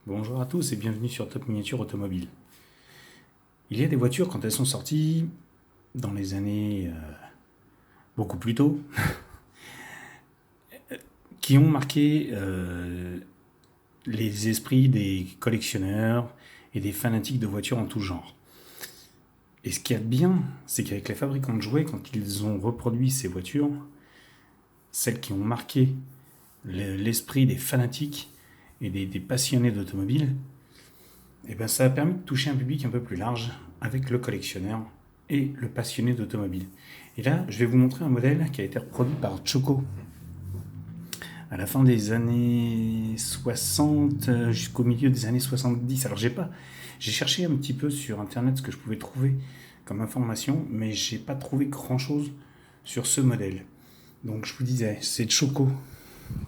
Bonjour à tous et bienvenue sur Top Miniature Automobile. Il y a des voitures, quand elles sont sorties dans les années beaucoup plus tôt, qui ont marqué les esprits des collectionneurs et des fanatiques de voitures en tout genre. Et ce qu'il y a de bien, c'est qu'avec les fabricants de jouets, quand ils ont reproduit ces voitures, celles qui ont marqué l'esprit des fanatiques et des passionnés d'automobile, et ben ça a permis de toucher un public un peu plus large avec le collectionneur et le passionné d'automobile. Et là, je vais vous montrer un modèle qui a été reproduit par Choco à la fin des années 60 jusqu'au milieu des années 70. Alors j'ai cherché un petit peu sur internet ce que je pouvais trouver comme information, mais j'ai pas trouvé grand chose sur ce modèle. Donc je vous disais, c'est Choco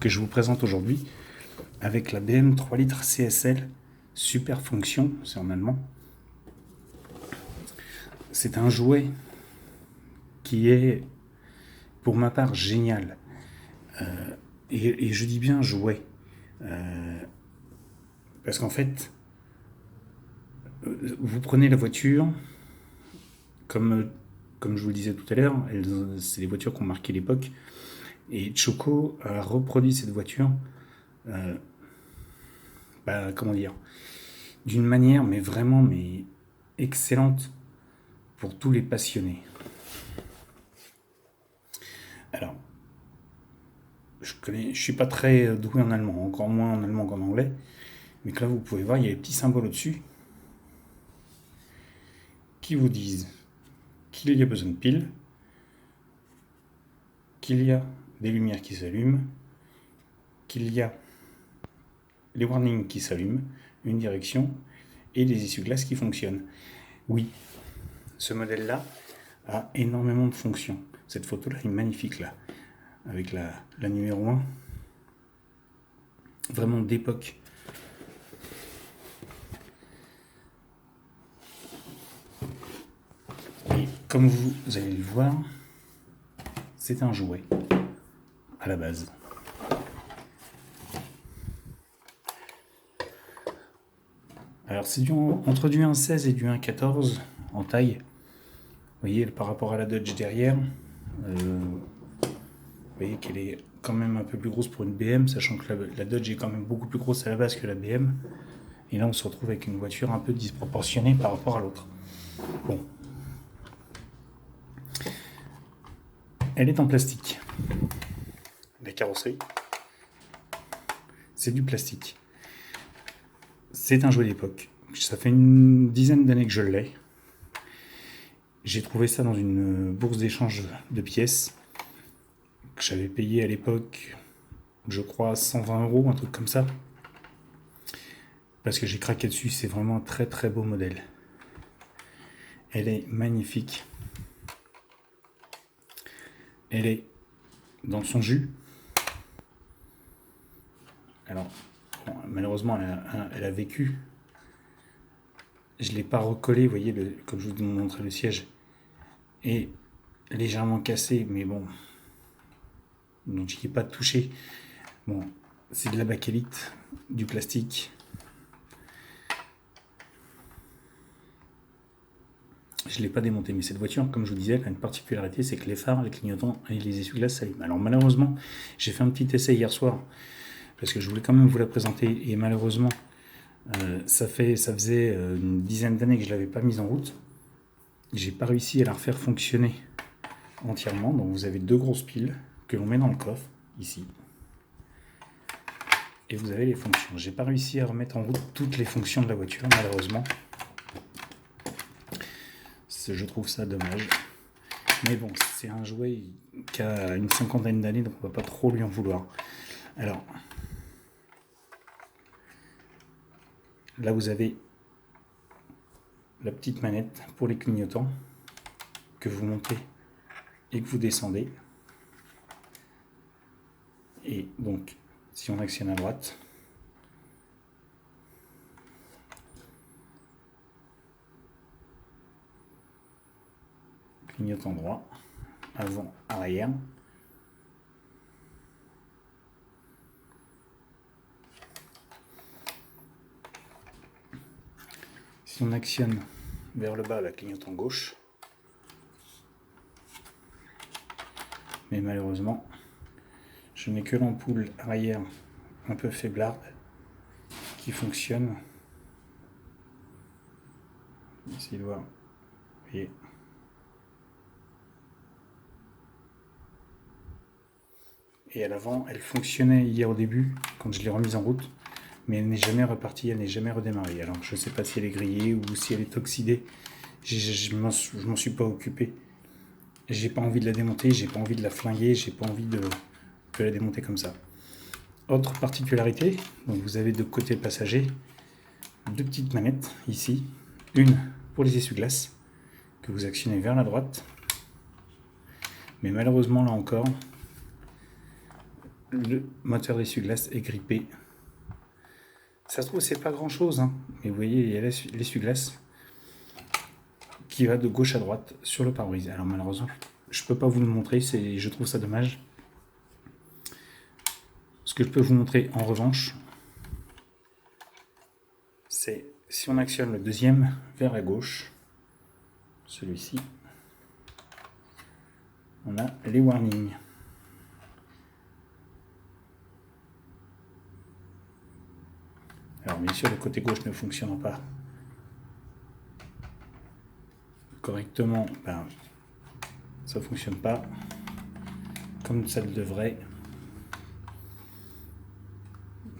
que je vous présente aujourd'hui avec la BM 3 litres CSL Super Fonction, c'est en allemand. C'est un jouet qui est, pour ma part, génial. Et je dis bien jouet. Parce qu'en fait, vous prenez la voiture, comme je vous le disais tout à l'heure, c'est les voitures qui ont marqué l'époque. Et Choco a reproduit cette voiture, comment dire, d'une manière, mais vraiment, mais excellente pour tous les passionnés. Alors, je suis pas très doué en allemand, encore moins en allemand qu'en anglais, mais que là vous pouvez voir, il y a les petits symboles au-dessus qui vous disent qu'il y a besoin de piles, qu'il y a des lumières qui s'allument, qu'il y a les warnings qui s'allument, une direction et des essuie-glaces qui fonctionnent. Oui, ce modèle-là a énormément de fonctions. Cette photo-là est magnifique là, avec la numéro 1, vraiment d'époque. Et comme vous allez le voir, c'est un jouet à la base. Alors c'est entre du 1.16 et du 1.14 en taille. Vous voyez, par rapport à la Dodge derrière, vous voyez qu'elle est quand même un peu plus grosse pour une BM, sachant que la Dodge est quand même beaucoup plus grosse à la base que la BM. Et là, on se retrouve avec une voiture un peu disproportionnée par rapport à l'autre. Bon. Elle est en plastique. La carrosserie, c'est du plastique. C'est un jouet d'époque. Ça fait une dizaine d'années que je l'ai. J'ai trouvé ça dans une bourse d'échange de pièces que j'avais payé à l'époque, je crois, 120 €, un truc comme ça. Parce que j'ai craqué dessus, c'est vraiment un très très beau modèle. Elle est magnifique. Elle est dans son jus. Alors, bon, malheureusement, elle a vécu. Je ne l'ai pas recollé, vous voyez, comme je vous montrais, le siège est légèrement cassé, mais bon, donc je n'y ai pas touché. Bon, c'est de la bakélite, du plastique. Je ne l'ai pas démonté, mais cette voiture, comme je vous disais, elle a une particularité, c'est que les phares, les clignotants et les essuie-glaces s'allument. Alors malheureusement, j'ai fait un petit essai hier soir, parce que je voulais quand même vous la présenter, et malheureusement, ça faisait une dizaine d'années que je ne l'avais pas mise en route. J'ai pas réussi à la refaire fonctionner entièrement, donc vous avez deux grosses piles que l'on met dans le coffre, ici. Et vous avez les fonctions. J'ai pas réussi à remettre en route toutes les fonctions de la voiture, malheureusement. Je trouve ça dommage. Mais bon, c'est un jouet qui a une cinquantaine d'années, donc on va pas trop lui en vouloir. Alors, là vous avez la petite manette pour les clignotants que vous montez et que vous descendez. Et donc, si on actionne à droite, clignotant droit, avant, arrière. Si on actionne vers le bas la clignotant gauche, mais malheureusement, je n'ai que l'ampoule arrière un peu faiblarde qui fonctionne. Essayez de voir. Vous voyez. Et à l'avant, elle fonctionnait hier au début, quand je l'ai remise en route, mais elle n'est jamais repartie, elle n'est jamais redémarrée. Alors je ne sais pas si elle est grillée ou si elle est oxydée. Je m'en suis pas occupé. J'ai pas envie de la démonter, j'ai pas envie de la flinguer, j'ai pas envie de la démonter comme ça. Autre particularité, donc vous avez de côté passager deux petites manettes ici, une pour les essuie-glaces que vous actionnez vers la droite, mais malheureusement là encore le moteur d'essuie-glace est grippé. Ça se trouve c'est pas grand chose, hein, mais vous voyez il y a l'essuie-glace qui va de gauche à droite sur le pare-brise. Alors malheureusement je peux pas vous le montrer, je trouve ça dommage. Ce que je peux vous montrer en revanche, c'est si on actionne le deuxième vers la gauche, celui-ci, on a les warnings. Alors bien sûr le côté gauche ne fonctionnant pas correctement, ça ne fonctionne pas comme ça le devrait.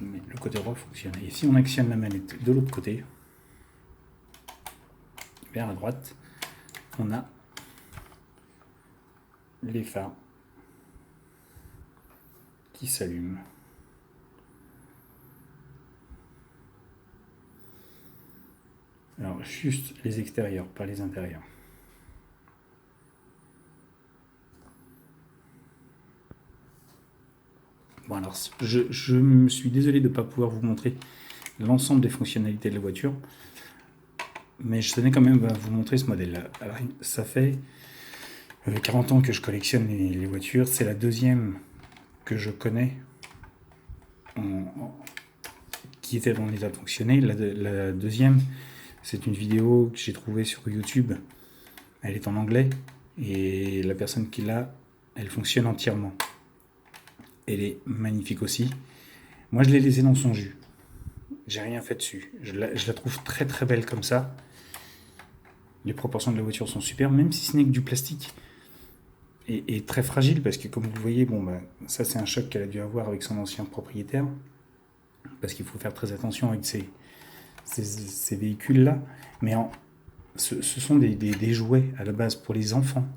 Mais le côté droit fonctionne. Et si on actionne la manette de l'autre côté, vers la droite, on a les phares qui s'allument. Alors juste les extérieurs, pas les intérieurs. Bon alors, je me suis désolé de ne pas pouvoir vous montrer l'ensemble des fonctionnalités de la voiture, mais je tenais quand même à vous montrer ce modèle-là. Alors, ça fait 40 ans que je collectionne les voitures, c'est la deuxième que je connais qui était dans l'état de fonctionner. La deuxième, c'est une vidéo que j'ai trouvée sur YouTube, elle est en anglais, et la personne qui l'a, elle fonctionne entièrement. Elle est magnifique aussi. Moi, je l'ai laissée dans son jus. J'ai rien fait dessus. Je la trouve très très belle comme ça. Les proportions de la voiture sont super, même si ce n'est que du plastique. Et très fragile, parce que comme vous le voyez, ça c'est un choc qu'elle a dû avoir avec son ancien propriétaire. Parce qu'il faut faire très attention avec ces véhicules-là. Mais ce sont des jouets à la base pour les enfants.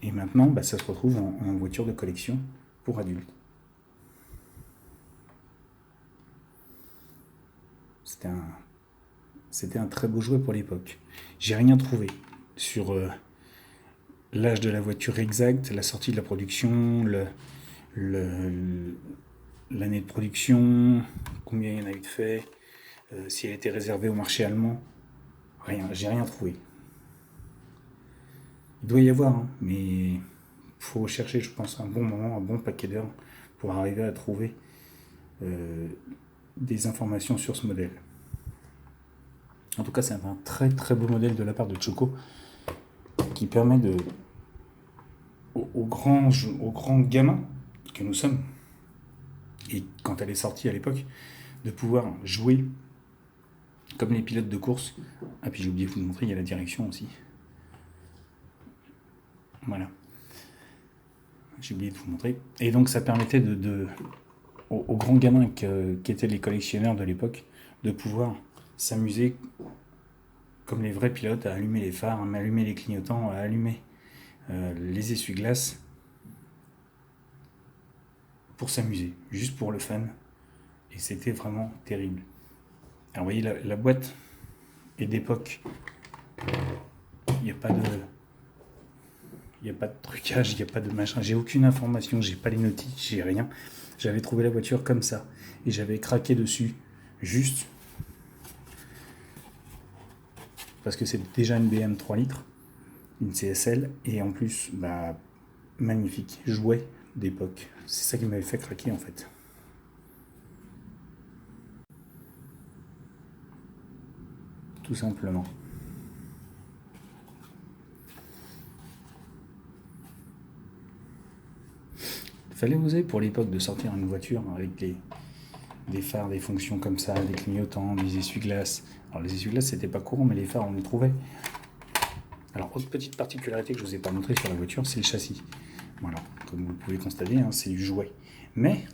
Et maintenant, ça se retrouve en voiture de collection pour adultes. C'était un très beau jouet pour l'époque. J'ai rien trouvé sur l'âge de la voiture exact, la sortie de la production, l'année de production, combien il y en a eu de fait, si elle était réservée au marché allemand. Rien, j'ai rien trouvé. Il doit y avoir, hein, mais il faut chercher, je pense, un bon moment, un bon paquet d'heures pour arriver à trouver des informations sur ce modèle. En tout cas, c'est un très très beau modèle de la part de Choco qui permet aux grands gamins que nous sommes, et quand elle est sortie à l'époque, de pouvoir jouer comme les pilotes de course. Ah, puis j'ai oublié de vous montrer, il y a la direction aussi. Voilà. J'ai oublié de vous montrer. Et donc ça permettait aux grands gamins qui étaient les collectionneurs de l'époque de pouvoir s'amuser comme les vrais pilotes, à allumer les phares, à allumer les clignotants, à allumer les essuie-glaces pour s'amuser, juste pour le fun. Et c'était vraiment terrible. Alors vous voyez, la boîte est d'époque. Il n'y a pas de trucage, il n'y a pas de machin. J'ai aucune information, j'ai pas les notices, j'ai rien. J'avais trouvé la voiture comme ça et j'avais craqué dessus juste parce que c'est déjà une BM 3 litres, une CSL, et en plus, magnifique, jouet d'époque. C'est ça qui m'avait fait craquer en fait. tout simplement. Fallait oser pour l'époque de sortir une voiture avec des phares, des fonctions comme ça, des clignotants, des essuie-glaces. Alors les essuie-glaces c'était pas courant, mais les phares on les trouvait. Alors autre petite particularité que je vous ai pas montré sur la voiture, c'est le châssis. Voilà, comme vous pouvez constater, hein, c'est du jouet. Mais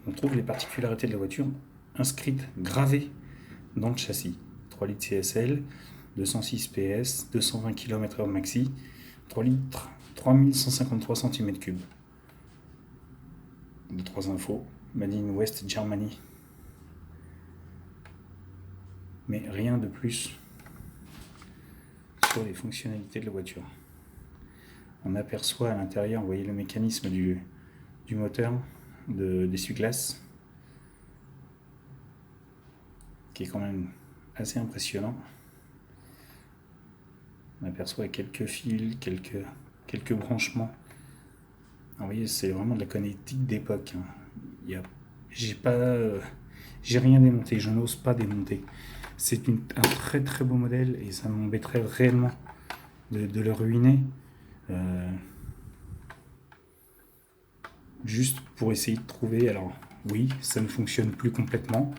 on trouve les particularités de la voiture inscrites, gravées dans le châssis. 3 litres CSL, 206 PS, 220 km/h maxi, 3 litres, 3153 cm3. De 3 infos, Made in West Germany. Mais rien de plus sur les fonctionnalités de la voiture. On aperçoit à l'intérieur, vous voyez le mécanisme du moteur d'essuie-glace, qui est quand même assez impressionnant. On aperçoit quelques fils, quelques branchements. Alors, vous voyez, c'est vraiment de la connectique d'époque. J'ai rien démonté, je n'ose pas démonter. C'est un très très beau modèle et ça m'embêterait réellement de le ruiner. Juste pour essayer de trouver. Alors oui, ça ne fonctionne plus complètement.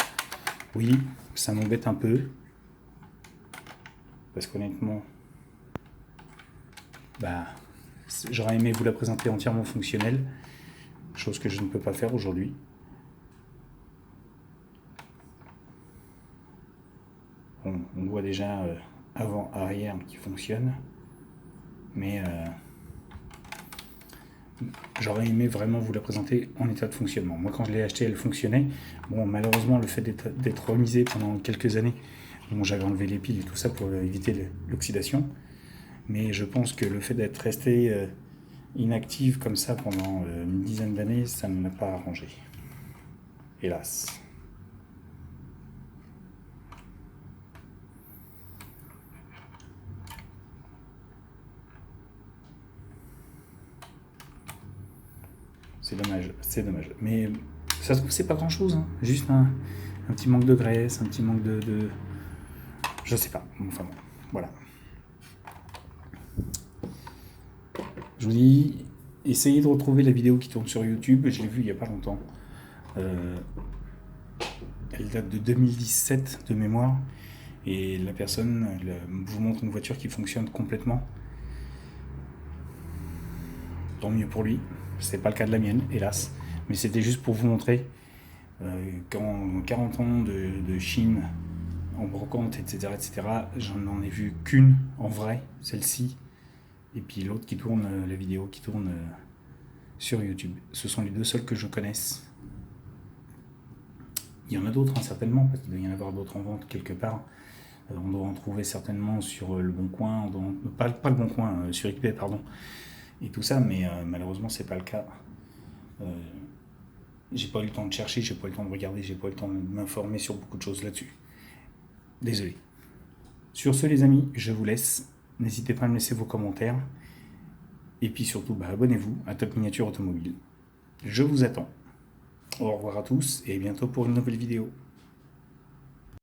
Oui, ça m'embête un peu. Parce qu'honnêtement, j'aurais aimé vous la présenter entièrement fonctionnelle. Chose que je ne peux pas faire aujourd'hui. On voit déjà avant, arrière qui fonctionne. Mais j'aurais aimé vraiment vous la présenter en état de fonctionnement. Moi, quand je l'ai achetée, elle fonctionnait. Bon, malheureusement, le fait d'être remisé pendant quelques années, bon, j'avais enlevé les piles et tout ça pour éviter l'oxydation. Mais je pense que le fait d'être resté inactive comme ça pendant une dizaine d'années, ça ne m'a pas arrangé. Hélas. C'est dommage, c'est dommage. Mais ça se trouve, c'est pas grand chose. Hein. Juste un petit manque de graisse, un petit manque de... Je sais pas. Enfin bon, voilà. Je vous dis, essayez de retrouver la vidéo qui tourne sur YouTube. Je l'ai vue il y a pas longtemps. Elle date de 2017 de mémoire. Et la personne vous montre une voiture qui fonctionne complètement. Tant mieux pour lui. C'est pas le cas de la mienne, hélas. Mais c'était juste pour vous montrer qu'en 40 ans de Chine, en brocante, etc., j'en ai vu qu'une en vrai, celle-ci. Et puis l'autre qui tourne, la vidéo qui tourne sur YouTube. Ce sont les deux seuls que je connaisse. Il y en a d'autres, hein, certainement, parce qu'il doit y en avoir d'autres en vente quelque part. On doit en trouver certainement sur Le Bon Coin, pas Le Bon Coin, sur eBay, pardon, et tout ça, mais malheureusement, c'est pas le cas. J'ai pas eu le temps de chercher, j'ai pas eu le temps de regarder, j'ai pas eu le temps de m'informer sur beaucoup de choses là-dessus. Désolé. Sur ce, les amis, je vous laisse. N'hésitez pas à me laisser vos commentaires. Et puis surtout, abonnez-vous à Top Miniature Automobile. Je vous attends. Au revoir à tous et à bientôt pour une nouvelle vidéo.